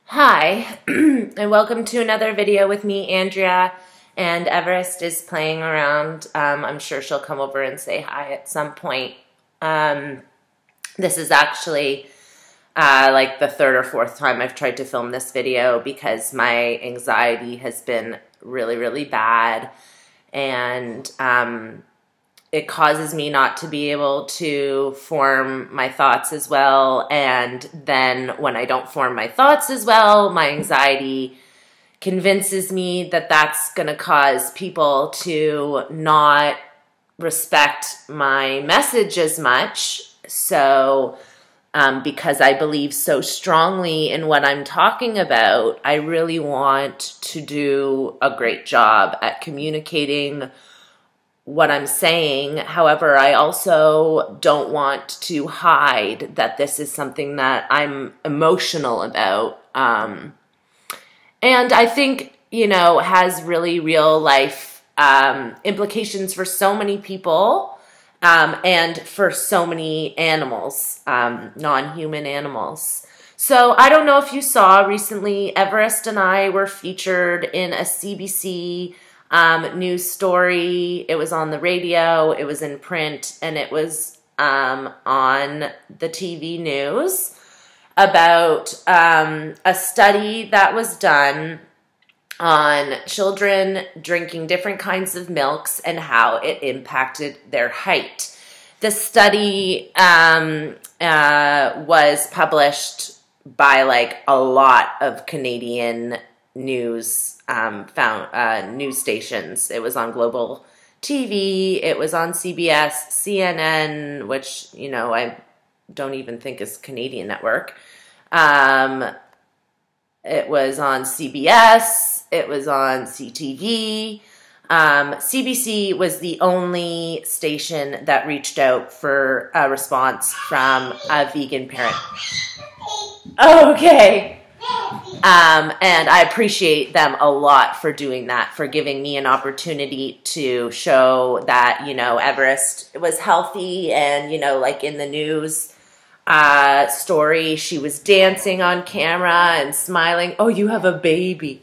Hi, and welcome to another video with me, Andrea, and Everest is playing around. I'm sure she'll come over and say hi at some point. This is actually like the third or fourth time I've tried to film this video because my anxiety has been really, really bad, and it causes me not to be able to form my thoughts as well. And then when I don't form my thoughts as well, my anxiety convinces me that that's going to cause people to not respect my message as much. So because I believe so strongly in what I'm talking about, I really want to do a great job at communicating what I'm saying. However, I also don't want to hide that this is something that I'm emotional about. And I think, has really real life implications for so many people and for so many animals, non-human animals. So I don't know if you saw recently, Everest and I were featured in a CBC news story. It was on the radio, it was in print, and it was on the TV news about a study that was done on children drinking different kinds of milks and how it impacted their height. The study was published by like a lot of Canadian news news stations. It was on Global TV, it was on CBS, CNN, which, I don't even think is a Canadian network. It was on CBS, it was on CTV. CBC was the only station that reached out for a response from a vegan parent. Okay. And I appreciate them a lot for doing that, for giving me an opportunity to show that, Everest was healthy and, like in the news story, she was dancing on camera and smiling. Oh, you have a baby.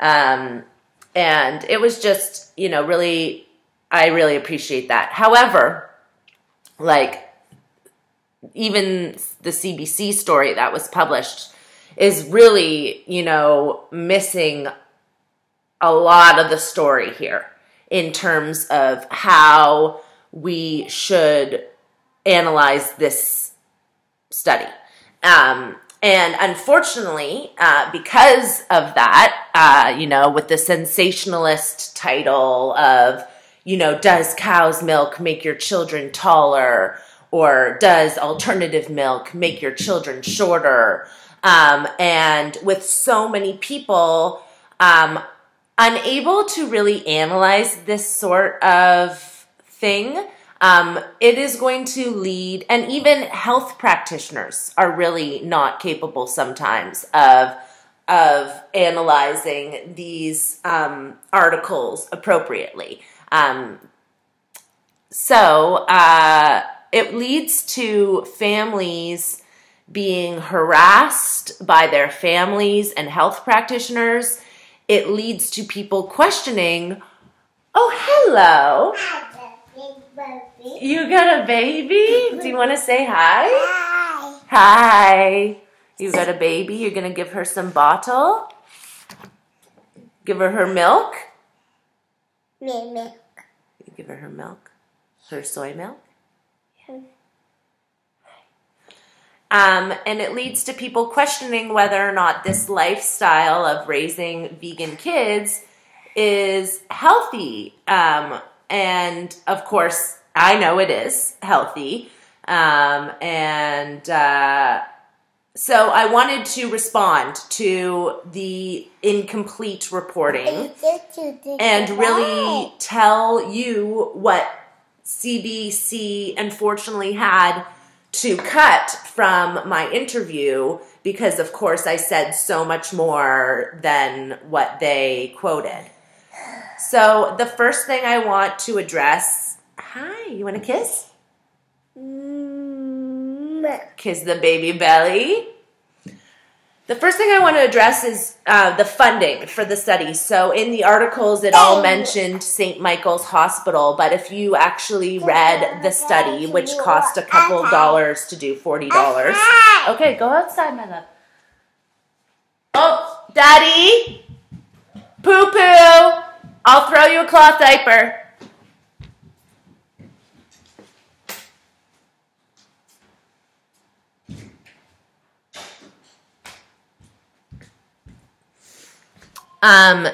And it was just, really, I really appreciate that. However, like even the CBC story that was published is really, missing a lot of the story here in terms of how we should analyze this study. And unfortunately, because of that, with the sensationalist title of, does cow's milk make your children taller? Or does alternative milk make your children shorter? And with so many people unable to really analyze this sort of thing, it is going to lead, and even health practitioners are really not capable sometimes of analyzing these articles appropriately. So it leads to families being harassed by their families and health practitioners. It leads to people questioning, oh, hello. You got a baby? Do you want to say hi? Hi. Hi. You got a baby? You're going to give her some bottle? Give her milk? Milk. You give her milk? Her soy milk? And it leads to people questioning whether or not this lifestyle of raising vegan kids is healthy. And of course, I know it is healthy. So I wanted to respond to the incomplete reporting and really tell you what CBC unfortunately had to cut from my interview because, of course, I said so much more than what they quoted. So the first thing I want to address... Hi, you want a kiss? Kiss the baby belly. The first thing I want to address is the funding for the study. So in the articles, it all mentioned St. Michael's Hospital, but if you actually read the study, which cost a couple dollars to do, $40. Okay, go outside, my love. Oh, Daddy, poo-poo. I'll throw you a cloth diaper.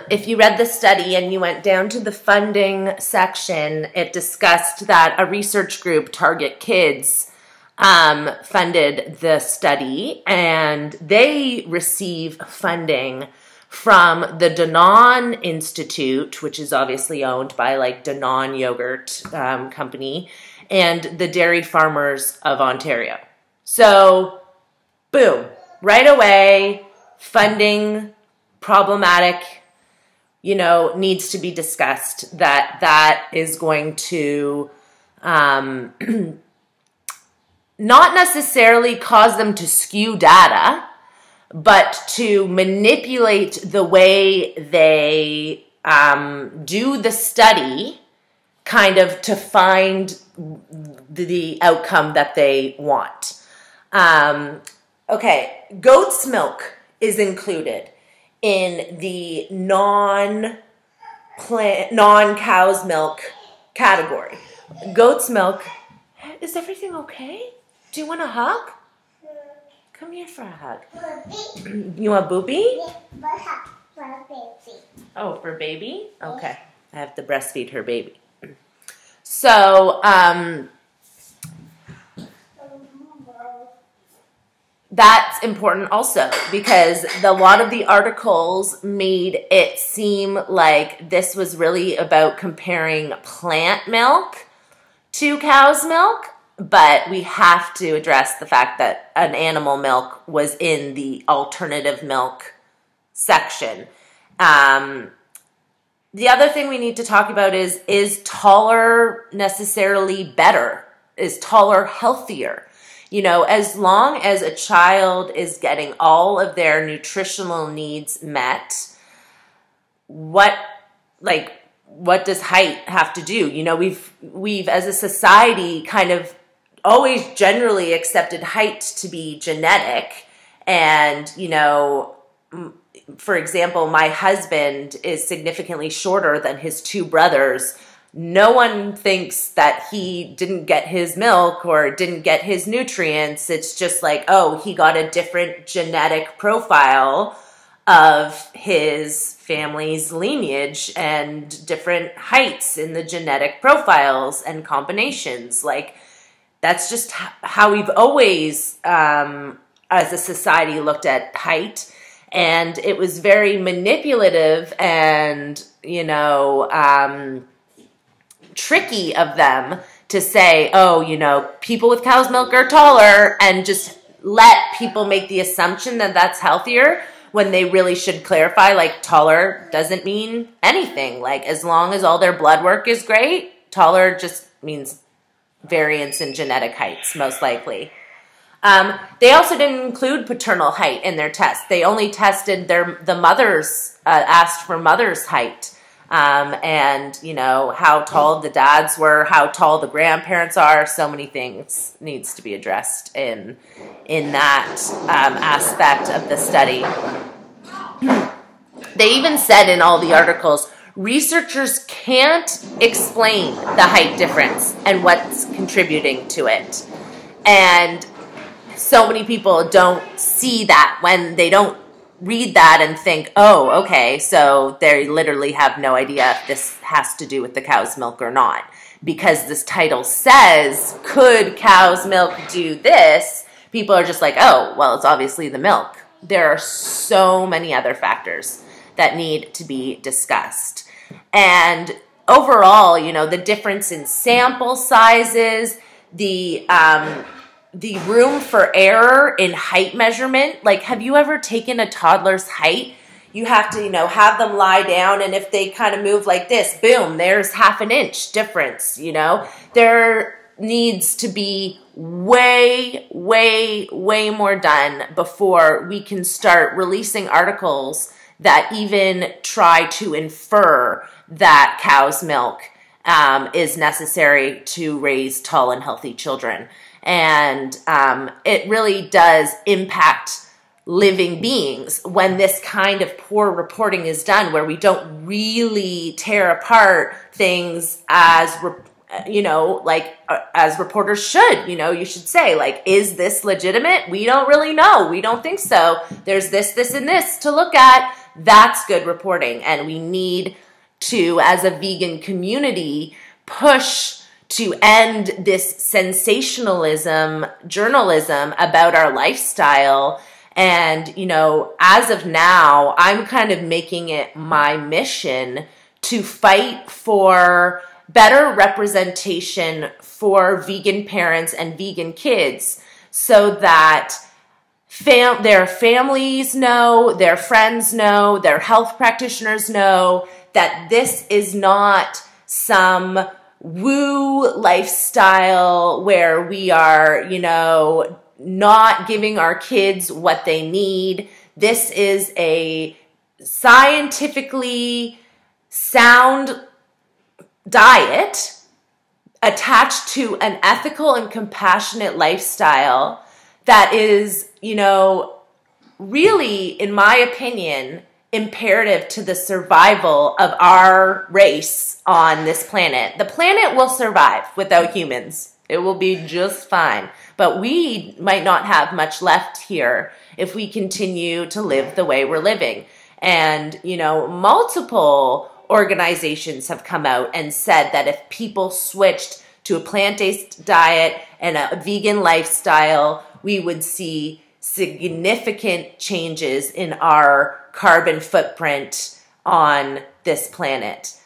If you read the study and you went down to the funding section, it discussed that a research group, Target Kids, funded the study, and they receive funding from the Danone Institute, which is obviously owned by like Danone Yogurt Company, and the Dairy Farmers of Ontario. So, boom, right away, funding problematic, needs to be discussed, that is going to not necessarily cause them to skew data, but to manipulate the way they do the study kind of to find the outcome that they want. Okay, goat's milk is included in the non-cow's milk category. Goat's milk. Is everything okay? Do you want a hug? Come here for a hug. You want Boopy? For baby. Oh, for baby? Okay. I have to breastfeed her baby. So, that's important also because a lot of the articles made it seem like this was really about comparing plant milk to cow's milk, but we have to address the fact that an animal milk was in the alternative milk section. The other thing we need to talk about is taller necessarily better? Is taller healthier? As long as a child is getting all of their nutritional needs met, what does height have to do? We've as a society kind of always generally accepted height to be genetic. And, for example, my husband is significantly shorter than his two brothers. No one thinks that he didn't get his milk or didn't get his nutrients. It's just like, oh, he got a different genetic profile of his family's lineage and different heights in the genetic profiles and combinations. Like, that's just how we've always, as a society, looked at height. And it was very manipulative and, tricky of them to say, oh, people with cow's milk are taller, and just let people make the assumption that that's healthier when they really should clarify, like, taller doesn't mean anything. Like, as long as all their blood work is great, taller just means variance in genetic heights, most likely. They also didn't include paternal height in their test. They only tested the mothers, asked for mother's height. And how tall the dads were, how tall the grandparents are. So many things needs to be addressed in that aspect of the study. They even said in all the articles, researchers can't explain the height difference and what's contributing to it. And so many people don't see that when they don't read that and think, oh, okay, so they literally have no idea if this has to do with the cow's milk or not. Because this title says, could cow's milk do this? People are just like, oh, well, it's obviously the milk. There are so many other factors that need to be discussed. And overall, the difference in sample sizes, the room for error in height measurement. Like, have you ever taken a toddler's height? You have to, have them lie down, and if they kind of move like this, boom, there's half an inch difference, needs to be way, way, way more done before we can start releasing articles that even try to infer that cow's milk is necessary to raise tall and healthy children. And it really does impact living beings when this kind of poor reporting is done, where we don't really tear apart things as as reporters should. You should say, like, is this legitimate? We don't really know. We don't think so. There's this, and this to look at. That's good reporting. And we need to, as a vegan community, push to end this sensationalism journalism about our lifestyle. And, as of now, I'm kind of making it my mission to fight for better representation for vegan parents and vegan kids, so that their families know, their friends know, their health practitioners know that this is not some woo lifestyle where we are, not giving our kids what they need. This is a scientifically sound diet attached to an ethical and compassionate lifestyle that is, really, in my opinion, imperative to the survival of our race on this planet. The planet will survive without humans. It will be just fine. But we might not have much left here if we continue to live the way we're living. And, multiple organizations have come out and said that if people switched to a plant-based diet and a vegan lifestyle, we would see significant changes in our carbon footprint on this planet.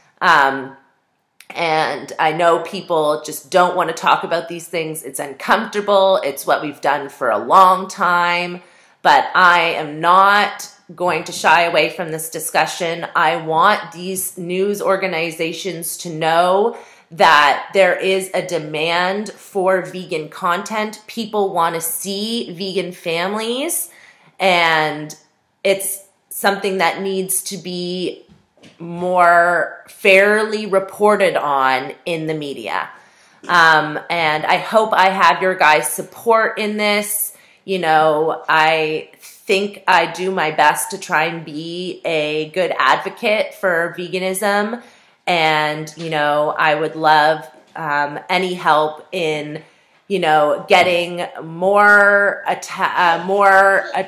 And I know people just don't want to talk about these things. It's uncomfortable. It's what we've done for a long time. But I am not going to shy away from this discussion. I want these news organizations to know that there is a demand for vegan content. People want to see vegan families, and it's something that needs to be more fairly reported on in the media. And I hope I have your guys' support in this. I think I do my best to try and be a good advocate for veganism. And, I would love any help in, getting more attention.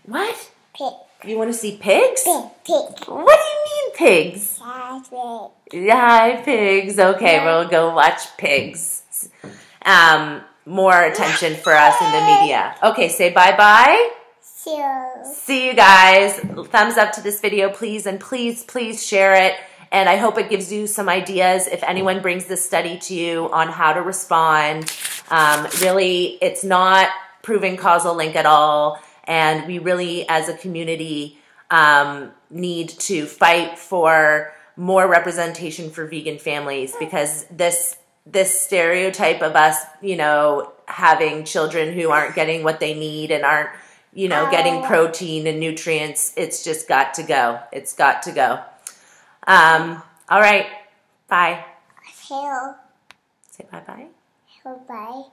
What? Pig. You want to see pigs? Pig. What do you mean pigs? Hi, pigs. Okay, we'll go watch pigs. More attention for us in the media. Okay, say bye-bye. See you guys. Thumbs up to this video, please. And please, please share it. And I hope it gives you some ideas if anyone brings this study to you on how to respond. Really, it's not proving causal link at all. And we really, as a community, need to fight for more representation for vegan families, because this stereotype of us, having children who aren't getting what they need and aren't, getting protein and nutrients, it's just got to go. It's got to go. All right. Bye. Say bye-bye. Bye.